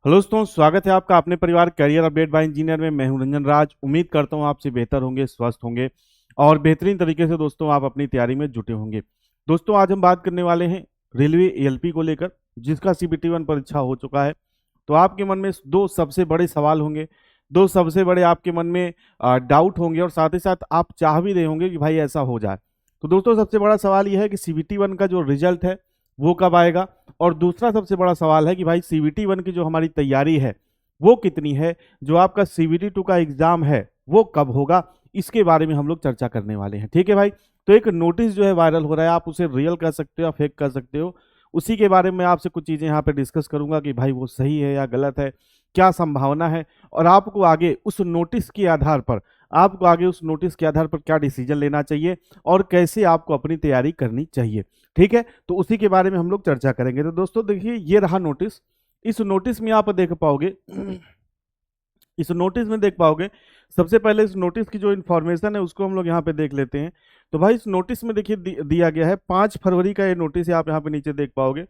Hello दोस्तों, स्वागत है आपका अपने परिवार करियर अपडेट बाय इंजीनियर में। मैं हूं रंजन राज। उम्मीद करता हूं आपसे बेहतर होंगे, स्वस्थ होंगे और बेहतरीन तरीके से दोस्तों आप अपनी तैयारी में जुटे होंगे। दोस्तों आज हम बात करने वाले हैं रेलवे एएलपी को लेकर, जिसका सीबीटी 1 परीक्षा हो चुका है। तो आपके मन में दो सबसे बड़े सवाल होंगे, दो सबसे बड़े आपके मन में डाउट होंगे और साथ ही साथ आप चाह भी रहे होंगे कि भाई ऐसा हो जाए। तो दोस्तों सबसे बड़ा सवाल यह है कि सीबीटी 1 का जो रिजल्ट है वो कब आएगा, और दूसरा सबसे बड़ा सवाल है कि भाई सीबीटी 1 की जो हमारी तैयारी है वो कितनी है, जो आपका सीबीटी 2 का एग्जाम है वो कब होगा। इसके बारे में हम लोग चर्चा करने वाले हैं। ठीक है भाई। तो एक नोटिस जो है वायरल हो रहा है, आप उसे रियल कर सकते हो या फेक कर सकते हो, उसी के बारे में आपसे कुछ चीजें यहाँ पे डिस्कस करूंगा कि भाई वो सही है या गलत है, क्या संभावना है, और आपको आगे उस नोटिस के आधार पर क्या डिसीजन लेना चाहिए और कैसे आपको अपनी तैयारी करनी चाहिए। ठीक है, तो उसी के बारे में हम लोग चर्चा करेंगे। तो दोस्तों देखिए, ये रहा नोटिस। इस नोटिस में आप देख पाओगे इस नोटिस में देख पाओगे, सबसे पहले इस नोटिस की जो इन्फॉर्मेशन है उसको हम लोग यहाँ पे देख लेते हैं। तो भाई इस नोटिस में देखिए दिया गया है 5 फरवरी का ये नोटिस है, आप यहाँ पे नीचे देख पाओगे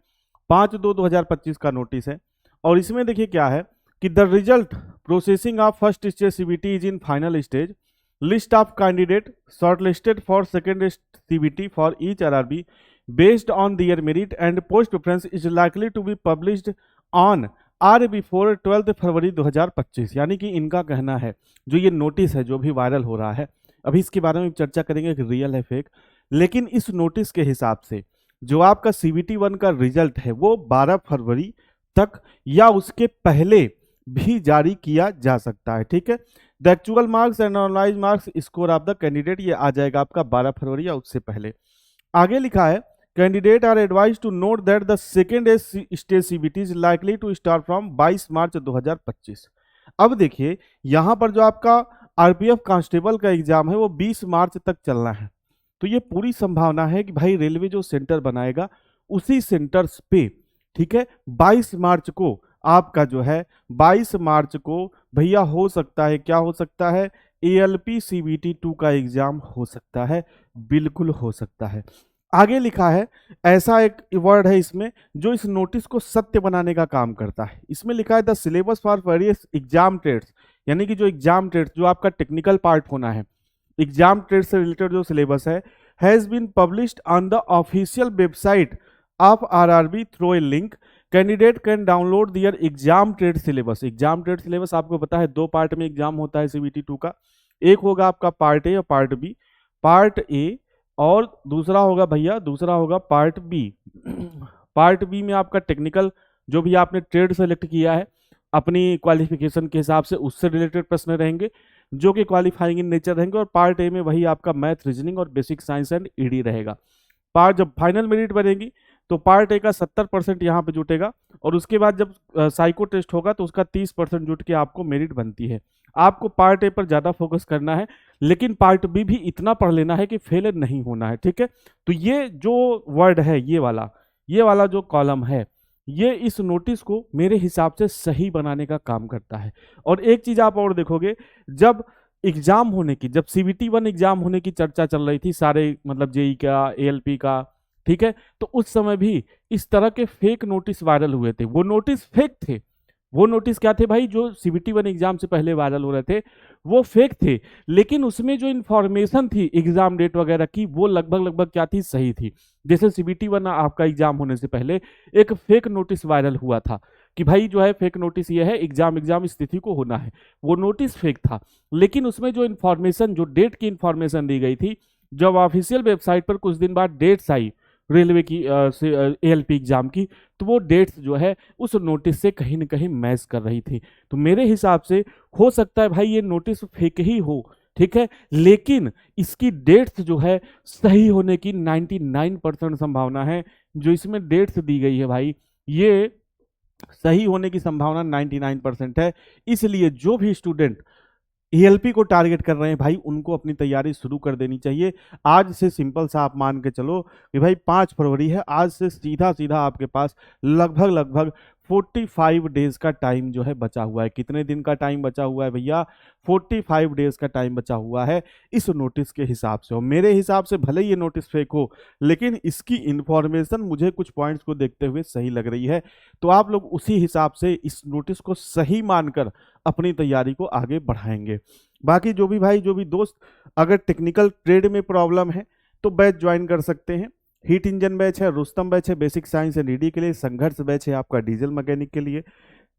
5/2/2025 का नोटिस है। और इसमें देखिए क्या है कि the result processing of first stage CBT is in final stage, list of candidate shortlisted for second CBT for each RRB based on their merit and post preference is likely to be published on or before 12 February 2025। यानी कि इनका कहना है जो ये notice है जो भी वायरल हो रहा है, अभी इसके बारे में चर्चा करेंगे कि रियल है फेक, लेकिन इस नोटिस के हिसाब से जो आपका सीबीटी 1 का रिजल्ट है वो 12 फरवरी तक या उसके पहले भी जारी किया जा सकता है। ठीक है, the actual marks and analyse marks score of the candidate ये आ जाएगा आपका 12 फरवरी या उससे पहले। आगे लिखा है candidate are advise to note that the second stage CBT is likely to start from 22 March 2025। अब देखिए यहां पर जो आपका आरपीएफ कांस्टेबल का एग्जाम है वो 20 मार्च तक चलना है। तो ये पूरी संभावना है कि भाई रेलवे जो सेंटर बनाएगा उसी सेंटर्स पे, ठीक है, 22 मार्च को आपका जो है 22 मार्च को भैया हो सकता है, क्या हो सकता है, एएलपी सीबीटी 2 का एग्जाम हो सकता है, बिल्कुल हो सकता है। आगे लिखा है, ऐसा एक वर्ड है इसमें जो इस नोटिस को सत्य बनाने का काम करता है। इसमें लिखा है the syllabus for various exam trades, यानी कि जो एग्जाम ट्रेड्स जो आपका टेक्निकल पार्ट होना है, एग्जाम ट्रेड से रिलेटेड जो सिलेबस है, has been published on the official website of RRB through a link. Candidate can download their exam trade syllabus. Exam trade syllabus आपको पता है दो पार्ट में एग्जाम होता है सीबीटी 2 का, एक होगा आपका पार्ट ए और पार्ट बी। पार्ट ए और दूसरा होगा पार्ट बी। पार्ट बी में आपका टेक्निकल जो भी आपने ट्रेड सेलेक्ट किया है अपनी क्वालिफिकेशन के हिसाब से उससे रिलेटेड प्रश्न रहेंगे जो कि क्वालिफाइंग इन नेचर रहेंगे, और पार्ट ए में वही आपका मैथ, रीजनिंग और बेसिक साइंस एंड ईडी रहेगा। पार्ट जब फाइनल मेरिट बनेगी तो पार्ट ए का 70% यहाँ पे जुटेगा, और उसके बाद जब साइको टेस्ट होगा तो उसका 30% जुट के आपको मेरिट बनती है। आपको पार्ट ए पर ज्यादा फोकस करना है, लेकिन पार्ट बी भी इतना पढ़ लेना है कि फेल नहीं होना है। ठीक है, तो ये जो वर्ड है, ये वाला जो कॉलम है, ये इस नोटिस को मेरे हिसाब से सही बनाने का काम करता है। और एक चीज आप और देखोगे, जब एग्जाम होने की, जब सीबीटी 1 एग्जाम होने की चर्चा चल रही थी सारे, मतलब जेई का, एएलपी का, ठीक है, तो उस समय भी इस तरह के फेक नोटिस वायरल हुए थे। वो नोटिस फेक थे। वो नोटिस क्या थे भाई, जो सीबीटी 1 एग्जाम से पहले वायरल हो रहे थे वो फेक थे, लेकिन उसमें जो इन्फॉर्मेशन थी एग्जाम डेट वगैरह की वो लगभग क्या थी, सही थी। जैसे सीबीटी 1 आपका एग्जाम होने से पहले एक फेक नोटिस वायरल हुआ था कि भाई जो है फेक नोटिस ये है, एग्जाम इस तिथि को होना है। वो नोटिस फेक था, लेकिन उसमें जो इन्फॉर्मेशन, जो डेट की इन्फॉर्मेशन दी गई थी, जब ऑफिशियल वेबसाइट पर कुछ दिन बाद डेट्स आई रेलवे की एएलपी एग्जाम की, तो वो डेट्स जो है उस नोटिस से कहीं ना कहीं मैच कर रही थी। तो मेरे हिसाब से हो सकता है भाई ये नोटिस फेक ही हो, ठीक है, लेकिन इसकी डेट्स जो है सही होने की 99% संभावना है। जो इसमें डेट्स दी गई है भाई, ये सही होने की संभावना 99% है। इसलिए जो भी स्टूडेंट एएलपी को टारगेट कर रहे हैं भाई, उनको अपनी तैयारी शुरू कर देनी चाहिए। आज से सिंपल सा आप मान के चलो कि भाई 5 फरवरी है, आज से सीधा सीधा आपके पास लगभग 45 डेज का टाइम जो है बचा हुआ है। कितने दिन का टाइम बचा हुआ है भैया? 45 डेज का टाइम बचा हुआ है इस नोटिस के हिसाब से। और मेरे हिसाब से भले ये नोटिस फेक हो, लेकिन इसकी इंफॉर्मेशन मुझे कुछ पॉइंट्स को देखते हुए सही लग रही है। तो आप लोग उसी हिसाब से इस नोटिस को सही मानकर अपनी तैयारी को आगे बढ़ाएंगे। बाकी जो भी भाई, जो भी दोस्त अगर टेक्निकल ट्रेड में प्रॉब्लम है तो बैच ज्वाइन कर सकते हैं। हीट इंजन बैच है, रुस्तम बैच है बेसिक साइंस एंड ईडी के लिए, संघर्ष बैच है आपका डीजल मैकेनिक के लिए,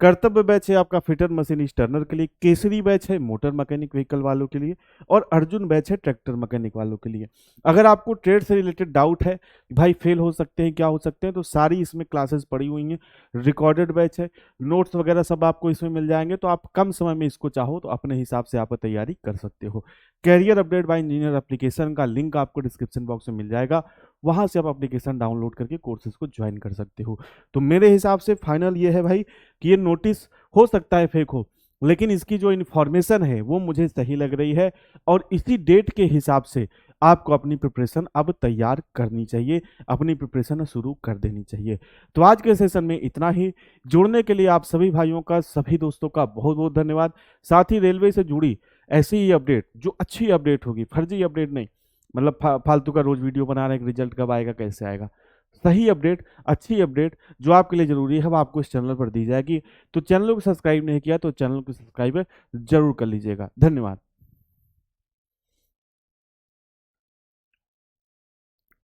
कर्तव्य बैच है आपका फिटर मशीनिस्ट टर्नर के लिए, केसरी बैच है मोटर मैकेनिक व्हीकल वालों के लिए, और अर्जुन बैच है ट्रैक्टर मैकेनिक वालों के लिए। अगर आपको ट्रेड से रिलेटेड डाउट है कि भाई फेल हो सकते हैं, क्या हो सकते हैं, तो सारी इसमें क्लासेस पड़ी हुई हैं। रिकॉर्डेड बैच है, नोट्स वगैरह सब आपको इसमें मिल जाएंगे। तो आप कम समय में इसको चाहो तो अपने हिसाब से आप तैयारी कर सकते हो। Career update by engineer application का लिंक आपको डिस्क्रिप्शन बॉक्स में मिल जाएगा, वहां से आप एप्लीकेशन डाउनलोड करके कोर्सेज को ज्वाइन कर सकते हो। तो मेरे हिसाब से फाइनल ये है भाई कि ये नोटिस हो सकता है फेक हो, लेकिन इसकी जो इन्फॉर्मेशन है वो मुझे सही लग रही है, और इसी डेट के हिसाब से आपको अपनी प्रिपरेशन अब तैयार करनी चाहिए, अपनी प्रिपरेशन शुरू कर देनी चाहिए। तो आज के सेशन में इतना ही। जुड़ने के लिए आप सभी भाइयों का, सभी दोस्तों का बहुत बहुत धन्यवाद। साथ ही रेलवे से जुड़ी ऐसी ही अपडेट, जो अच्छी अपडेट होगी, फर्जी अपडेट नहीं, मतलब फालतू का रोज वीडियो बना रहे हैं रिजल्ट कब आएगा कैसे आएगा, सही अपडेट, अच्छी अपडेट जो आपके लिए जरूरी है वो आपको इस चैनल पर दी जाएगी। तो चैनल को सब्सक्राइब नहीं किया तो चैनल को सब्सक्राइब जरूर कर लीजिएगा। धन्यवाद।